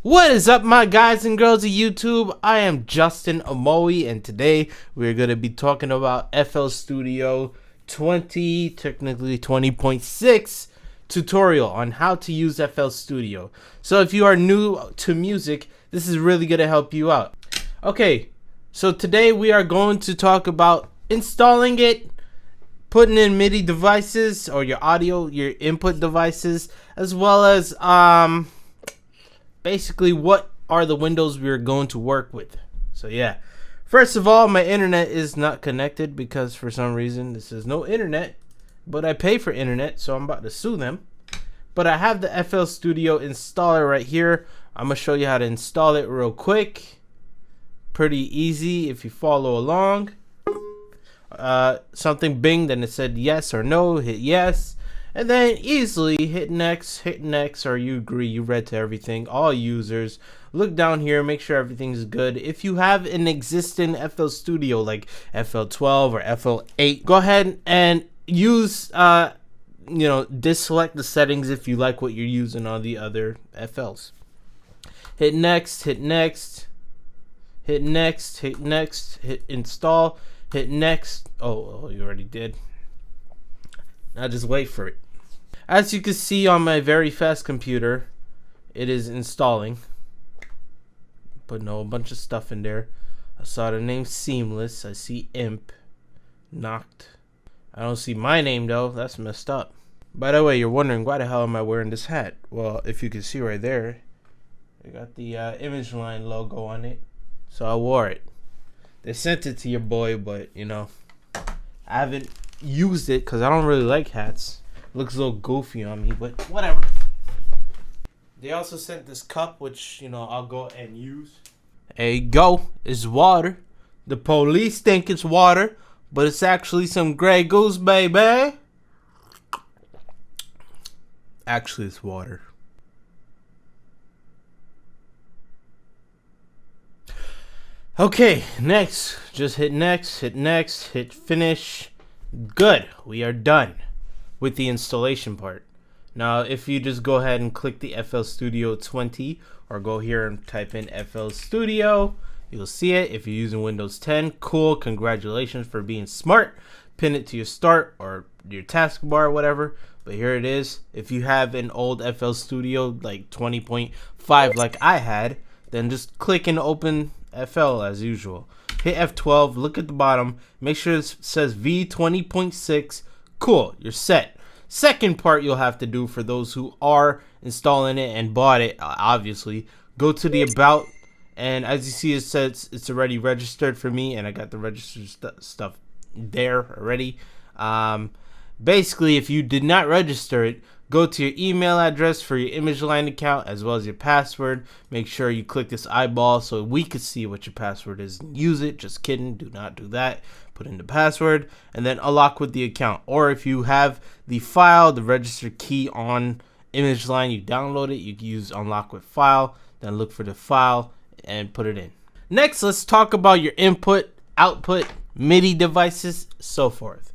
What is up, my guys and girls of YouTube? I am Justin Amoe, and today we're going to be talking about FL Studio 20, technically 20.6 tutorial on how to use FL Studio. So if you are new to music, this is really going to help you out. Okay, so today we are going to talk about installing it, putting in MIDI devices or your audio, your input devices, as well as basically what are the windows we're going to work with. So yeah, first of all, my internet is not connected because for some reason this is no internet, but I pay for internet, so I'm about to sue them. But I have the FL Studio installer right here. I'm gonna show you how to install it real quick. Pretty easy if you follow along. Something bing, then it said yes or no, hit yes, and then easily hit next, or you agree, you read to everything. All users, look down here, make sure everything's good. If you have an existing FL Studio like FL12 or FL8, go ahead and use deselect the settings if you like what you're using on the other FLs. Hit next, hit next, hit next, hit next, hit install. Hit next. Oh, you already did. Now just wait for it. As you can see on my very fast computer, it is installing. Putting a whole bunch of stuff in there. I saw the name Seamless. I see Imp. Knocked. I don't see my name though. That's messed up. By the way, you're wondering why the hell am I wearing this hat? Well, if you can see right there, I got the Image Line logo on it. So I wore it. They sent it to your boy, but I haven't used it because I don't really like hats. It looks a little goofy on me, but whatever. They also sent this cup, which I'll go and use. There you go. It's water. The police think it's water, but it's actually some Grey Goose, baby. Actually, it's water. Okay, next. Just hit next, hit finish. Good. We are done with the installation part. Now, if you just go ahead and click the FL Studio 20 or go here and type in FL Studio, you'll see it. If you're using Windows 10, cool. Congratulations for being smart. Pin it to your start or your taskbar or whatever. But here it is. If you have an old FL Studio like 20.5 like I had, then just click and open FL as usual. Hit F12, look at the bottom, make sure it says V20.6. Cool, you're set. Second part you'll have to do for those who are installing it and bought it, obviously, go to the about, and as you see it says it's already registered for me, and I got the registered stuff there already. Basically, if you did not register it, go to your email address for your Image Line account as well as your password. Make sure you click this eyeball so we can see what your password is and use it. Just kidding. Do not do that. Put in the password and then unlock with the account. Or if you have the file, the registered key on Image Line, you download it. You can use unlock with file. Then look for the file and put it in. Next, let's talk about your input, output, MIDI devices, so forth.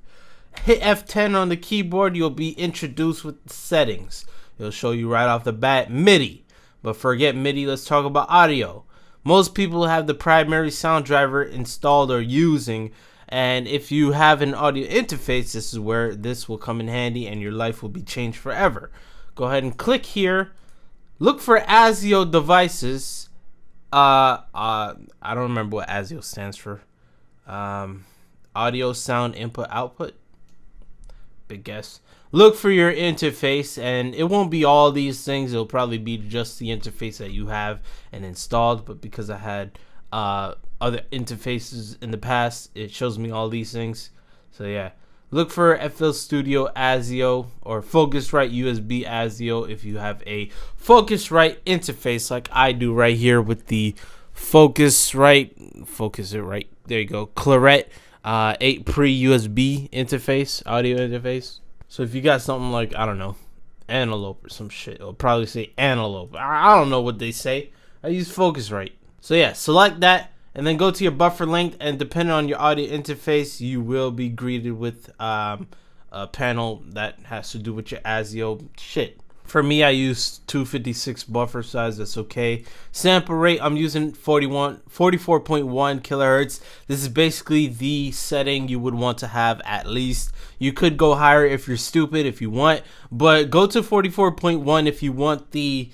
Hit F10 on the keyboard, you'll be introduced with the settings. It'll show you right off the bat MIDI. But forget MIDI, let's talk about audio. Most people have the primary sound driver installed or using, and if you have an audio interface, this is where this will come in handy and your life will be changed forever. Go ahead and click here. Look for ASIO devices. I don't remember what ASIO stands for. Audio, sound, input, output. Big guess. Look for your interface, and it won't be all these things. It'll probably be just the interface that you have and installed, but because I had other interfaces in the past, it shows me all these things. So yeah, look for FL Studio ASIO or Focusrite USB ASIO if you have a Focusrite interface like I do right here with the Focusrite, focus it right, there you go, Claret 8 pre-USB interface, audio interface. So if you got something like, I don't know, Antelope or some shit, it'll probably say Antelope. I don't know what they say. I use Focusrite. So yeah, select that and then go to your buffer length, and depending on your audio interface, you will be greeted with a panel that has to do with your ASIO shit. For me, I use 256 buffer size. That's okay. Sample rate, I'm using 44.1 kilohertz. This is basically the setting you would want to have at least. You could go higher if you're stupid, if you want, but go to 44.1 if you want the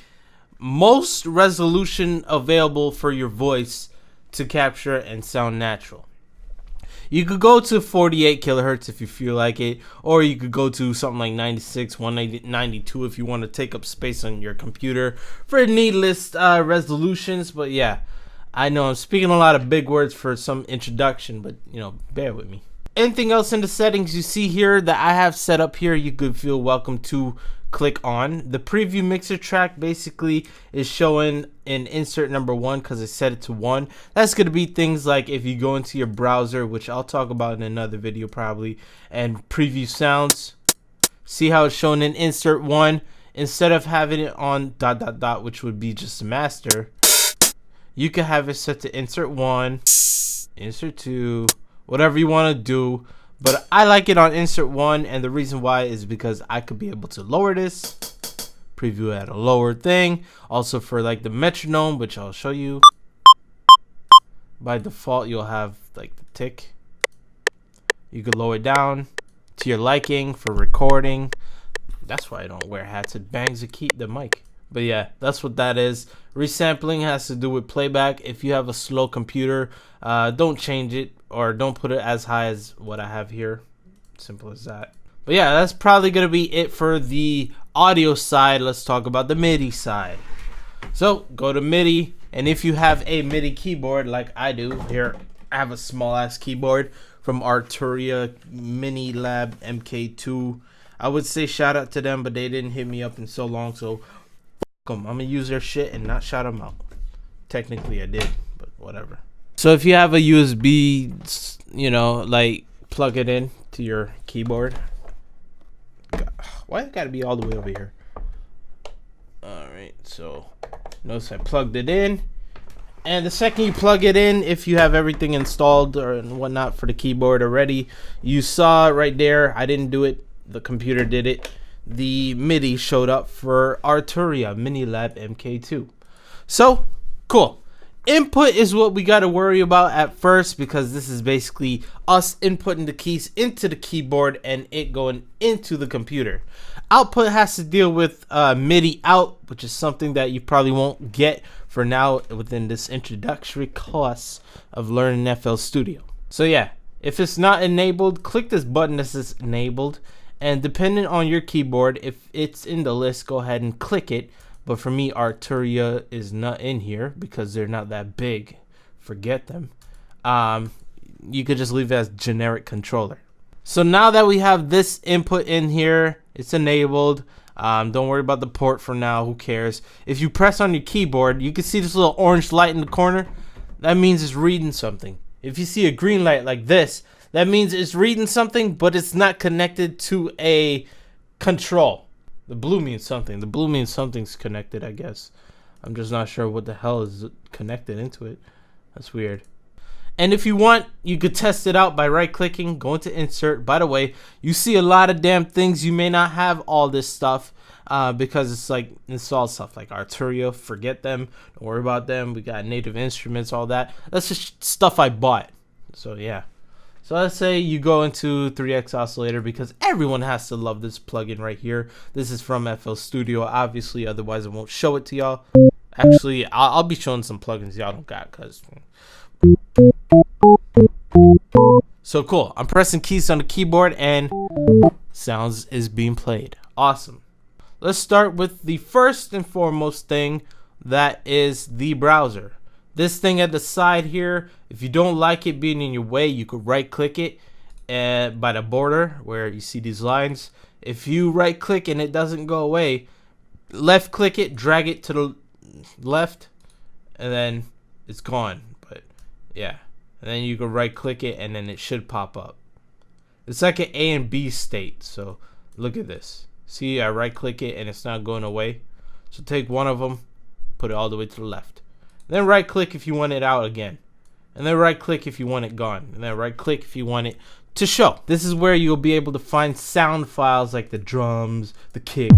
most resolution available for your voice to capture and sound natural. You could go to 48 kilohertz if you feel like it, or you could go to something like 96, 192 if you want to take up space on your computer for needless resolutions. But yeah, I know I'm speaking a lot of big words for some introduction, but you know, bear with me. Anything else in the settings you see here that I have set up here, you could feel welcome to click on. The preview mixer track basically is showing in insert number 1 because I set it to 1. That's going to be things like if you go into your browser, which I'll talk about in another video probably, and preview sounds. See how it's shown in insert 1? Instead of having it on ... which would be just a master, you can have it set to insert 1, insert 2, whatever you want to do. But I like it on insert 1, and the reason why is because I could be able to lower this, preview at a lower thing. Also for like the metronome, which I'll show you. By default, you'll have like the tick. You could lower it down to your liking for recording. That's why I don't wear hats. It bangs the mic. But yeah, that's what that is. Resampling has to do with playback. If you have a slow computer, don't change it or don't put it as high as what I have here. Simple as that. But yeah, that's probably going to be it for the audio side. Let's talk about the MIDI side. So go to MIDI, and if you have a MIDI keyboard like I do, here I have a small ass keyboard from Arturia Mini Lab MK2. I would say shout out to them, but they didn't hit me up in so long, so I'm gonna use their shit and not shout them out. Technically I did, but whatever. So if you have a USB, you know, like plug it in to your keyboard. Why it gotta be all the way over here? Alright, so notice I plugged it in, and the second you plug it in, if you have everything installed or and whatnot for the keyboard already, you saw right there, I didn't do it, the computer did it. The MIDI showed up for Arturia Mini Lab MK2. So cool. Input is what we got to worry about at first, because this is basically us inputting the keys into the keyboard and it going into the computer. Output has to deal with MIDI out, which is something that you probably won't get for now within this introductory course of learning FL Studio. So yeah, if it's not enabled, click this button that says enabled, and depending on your keyboard, if it's in the list, go ahead and click it. But for me, Arturia is not in here because they're not that big. Forget them. You could just leave it as generic controller. So now that we have this input in here, it's enabled. Don't worry about the port for now. Who cares? If you press on your keyboard, you can see this little orange light in the corner. That means it's reading something. If you see a green light like this, that means it's reading something, but it's not connected to a control. The blue means something. The blue means something's connected, I guess. I'm just not sure what the hell is connected into it. That's weird. And if you want, you could test it out by right-clicking, going to insert. By the way, you see a lot of damn things. You may not have all this stuff because it's like installed stuff like Arturia. Forget them. Don't worry about them. We got Native Instruments, all that. That's just stuff I bought. So yeah. So let's say you go into 3X Oscillator, because everyone has to love this plugin right here. This is from FL Studio, obviously, otherwise I won't show it to y'all. Actually, I'll be showing some plugins y'all don't got, cause. So cool. I'm pressing keys on the keyboard and sounds is being played. Awesome. Let's start with the first and foremost thing, that is the browser. This thing at the side here, if you don't like it being in your way, you could right click it by the border where you see these lines. If you right click and it doesn't go away, left click it, drag it to the left, and then it's gone. But yeah, and then you can right click it and then it should pop up. It's like an A and B state. So look at this. See, I right click it and it's not going away. So take one of them, put it all the way to the left. Then right click if you want it out again. And then right click if you want it gone. And then right click if you want it to show. This is where you'll be able to find sound files like the drums, the kick,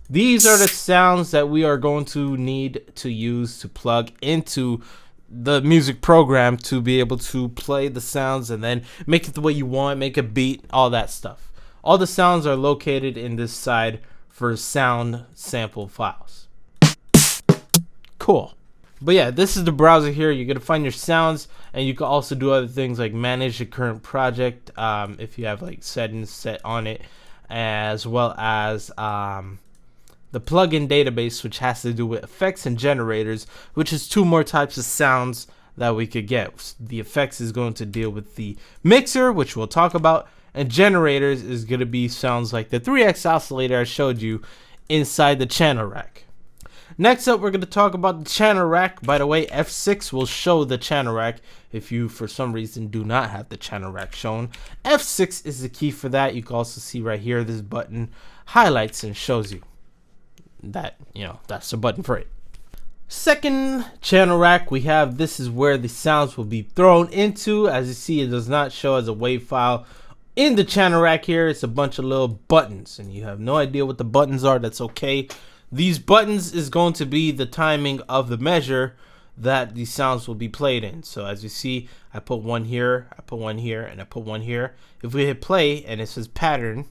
These are the sounds that we are going to need to use to plug into the music program to be able to play the sounds and then make it the way you want, make a beat, all that stuff. All the sounds are located in this side for sound sample files. Cool. But yeah, this is the browser here. You're going to find your sounds, and you can also do other things like manage the current project if you have like settings set on it, as well as the plugin database, which has to do with effects and generators, which is two more types of sounds that we could get. The effects is going to deal with the mixer, which we'll talk about, and generators is going to be sounds like the 3X oscillator I showed you inside the channel rack. Next up, we're going to talk about the channel rack. By the way, F6 will show the channel rack if you, for some reason, do not have the channel rack shown. F6 is the key for that. You can also see right here, this button highlights and shows you that, that's the button for it. Second channel rack we have, this is where the sounds will be thrown into. As you see, it does not show as a WAV file in the channel rack here. It's a bunch of little buttons, and you have no idea what the buttons are. That's okay. These buttons is going to be the timing of the measure that these sounds will be played in. So as you see, I put one here, I put one here, and I put one here. If we hit play and it says pattern,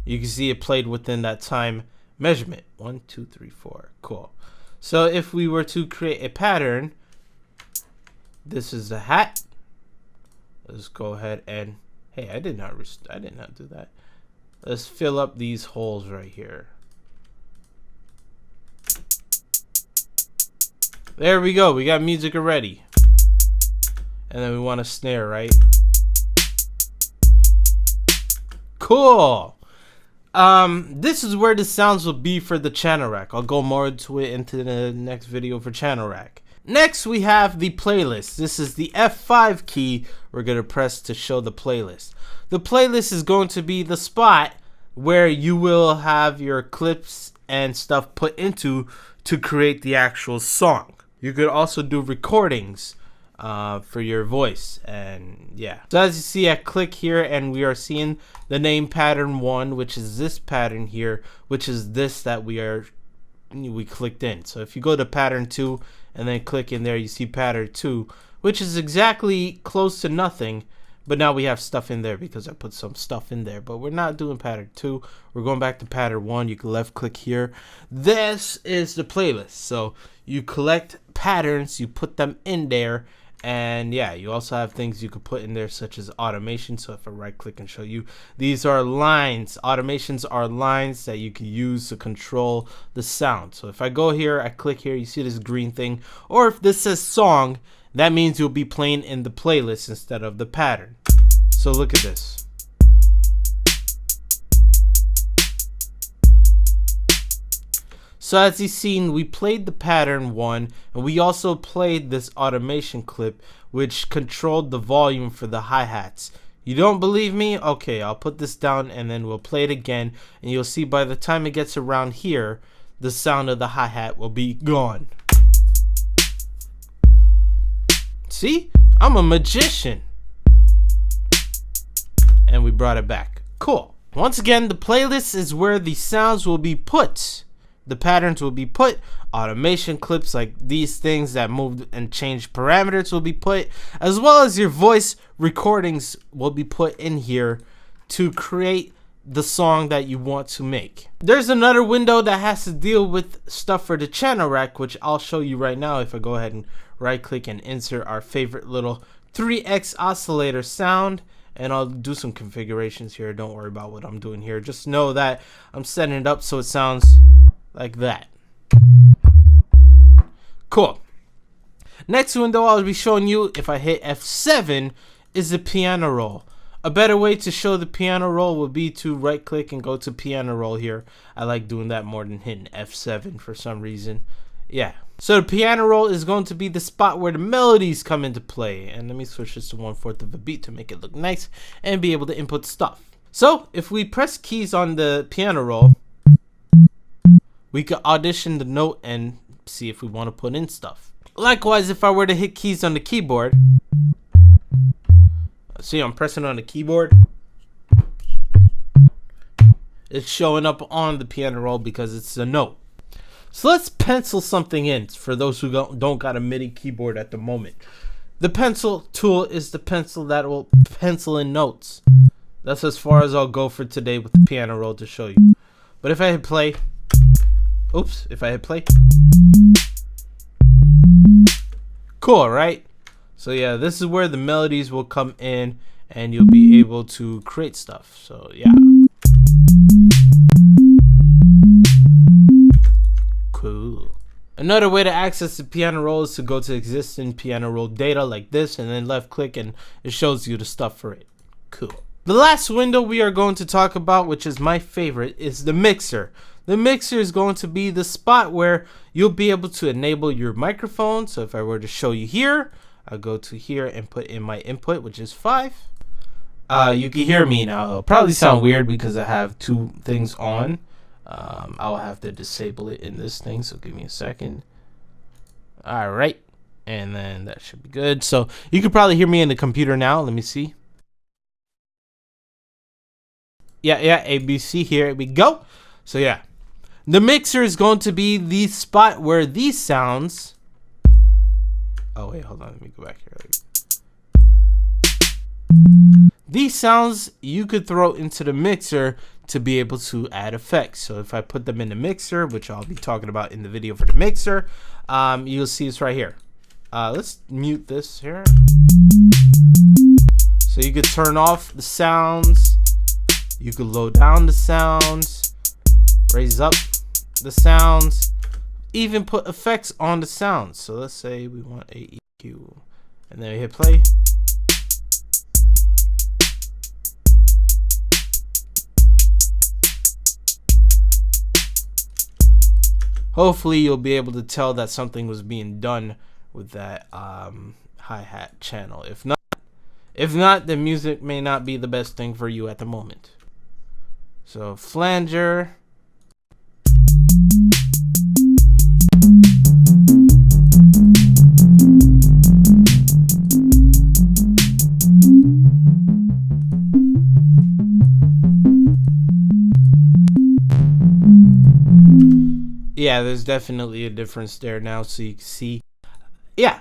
you can see it played within that time measurement. 1, 2, 3, 4. Cool. So if we were to create a pattern, this is the hat. Let's go ahead and, hey, I did not do that. Let's fill up these holes right here. There we go. We got music already. And then we want a snare, right? Cool. This is where the sounds will be for the channel rack. I'll go more into it into the next video for channel rack. Next, we have the playlist. This is the F5 key we're going to press to show the playlist. The playlist is going to be the spot where you will have your clips and stuff put into to create the actual song. You could also do recordings for your voice, and yeah. So as you see, I click here and we are seeing the name pattern 1, which is this pattern here, which is this that we clicked in. So if you go to pattern 2 and then click in there, you see pattern 2, which is exactly close to nothing, but now we have stuff in there because I put some stuff in there. But we're not doing pattern 2. We're going back to pattern 1. You can left click here. This is the playlist. So you collect patterns, you put them in there, and yeah, you also have things you could put in there such as automation. So if I right click and show you, these are lines. Automations are lines that you can use to control the sound. So if I go here, I click here, you see this green thing, or if this says song, that means you'll be playing in the playlist instead of the pattern. So look at this. So as you've seen, we played the pattern 1, and we also played this automation clip, which controlled the volume for the hi-hats. You don't believe me? Okay, I'll put this down and then we'll play it again, and you'll see by the time it gets around here, the sound of the hi-hat will be gone. See? I'm a magician. And we brought it back. Cool. Once again, the playlist is where the sounds will be put. The patterns will be put. Automation clips like these things that move and change parameters will be put, as well as your voice recordings will be put in here to create the song that you want to make. There's another window that has to deal with stuff for the channel rack, which I'll show you right now. If I go ahead and right click and insert our favorite little 3X oscillator sound, and I'll do some configurations here. Don't worry about what I'm doing here. Just know that I'm setting it up so it sounds like that. Cool. Next window I'll be showing you, if I hit F7, is the piano roll. A better way to show the piano roll would be to right click and go to piano roll here. I like doing that more than hitting F7 for some reason. Yeah. So the piano roll is going to be the spot where the melodies come into play. And let me switch this to 1/4 of a beat to make it look nice and be able to input stuff. So if we press keys on the piano roll, we could audition the note and see if we want to put in stuff. Likewise, if I were to hit keys on the keyboard, see I'm pressing on the keyboard, it's showing up on the piano roll because it's a note. So let's pencil something in for those who don't got a MIDI keyboard at the moment. The pencil tool is the pencil that will pencil in notes. That's as far as I'll go for today with the piano roll to show you. But if I hit play, if I hit play, cool, right? So yeah, this is where the melodies will come in and you'll be able to create stuff. So yeah. Cool. Another way to access the piano roll is to go to existing piano roll data like this and then left click and it shows you the stuff for it. Cool. The last window we are going to talk about, which is my favorite, is the mixer. The mixer is going to be the spot where you'll be able to enable your microphone. So if I were to show you here, I'll go to here and put in my input, which is 5. You can hear me now. It'll probably sound weird because I have two things on. I'll have to disable it in this thing, so give me a second. All right, and then that should be good. So you could probably hear me in the computer now. Let me see. Yeah, ABC, here we go. So yeah, the mixer is going to be the spot where these sounds, oh wait, hold on, let me go back here. These sounds you could throw into the mixer to be able to add effects. So if I put them in the mixer, which I'll be talking about in the video for the mixer, you'll see it's right here. Let's mute this here. So you could turn off the sounds, you could low down the sounds, raise up the sounds, even put effects on the sounds. So let's say we want a EQ, and then we hit play. Hopefully you'll be able to tell that something was being done with that hi-hat channel. If not, the music may not be the best thing for you at the moment. So flanger. Yeah, there's definitely a difference there now, so you can see. Yeah.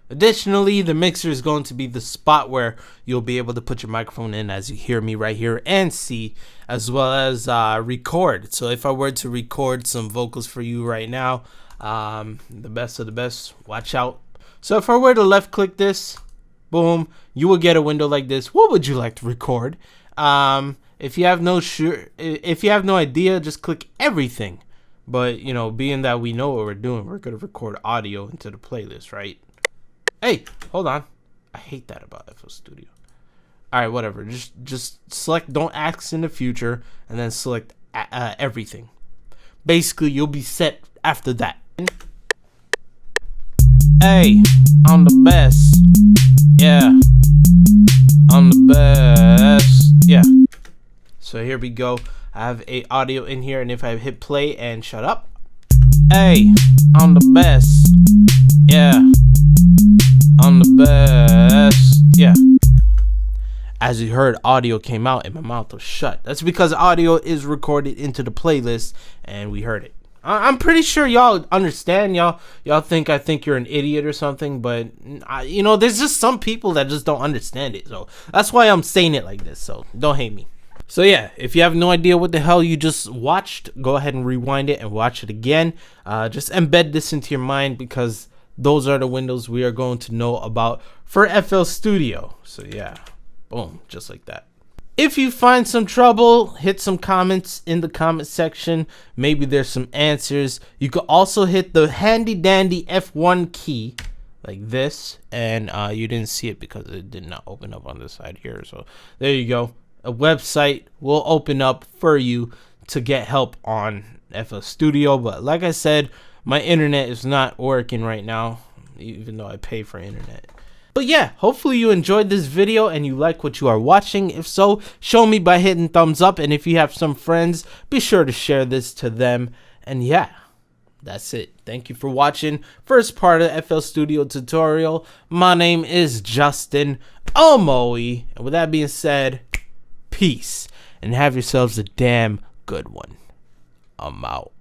Additionally, the mixer is going to be the spot where you'll be able to put your microphone in, as you hear me right here, and see, as well as record. So if I were to record some vocals for you right now, the best of the best, watch out. So if I were to left click this, boom, you will get a window like this. What would you like to record? If you have no idea, just click everything. But, you know, being that we know what we're doing, we're going to record audio into the playlist, right? Hey, hold on. I hate that about FL Studio. All right, whatever. Just select don't ask in the future and then select everything. Basically, you'll be set after that. Hey, I'm the best. Yeah. I'm the best. Yeah. So here we go. I have a audio in here, and if I hit play and shut up, hey, I'm the best. Yeah, I'm the best. Yeah. As you heard, audio came out and my mouth was shut. That's because audio is recorded into the playlist and we heard it. I'm pretty sure y'all understand. Y'all think I think you're an idiot or something, but you know, there's just some people that just don't understand it. So that's why I'm saying it like this. So don't hate me. So yeah, if you have no idea what the hell you just watched, go ahead and rewind it and watch it again. Just embed this into your mind because those are the windows we are going to know about for FL Studio. So yeah, boom, just like that. If you find some trouble, hit some comments in the comment section. Maybe there's some answers. You could also hit the handy dandy F1 key like this, and you didn't see it because it did not open up on this side here. So there you go. A website will open up for you to get help on FL Studio, but like I said, my internet is not working right now, even though I pay for internet. But yeah, hopefully you enjoyed this video and you like what you are watching. If so, show me by hitting thumbs up, and if you have some friends, be sure to share this to them. And yeah, that's it. Thank you for watching first part of the FL Studio tutorial. My name is Justin Omoe, and with that being said, peace, and have yourselves a damn good one. I'm out.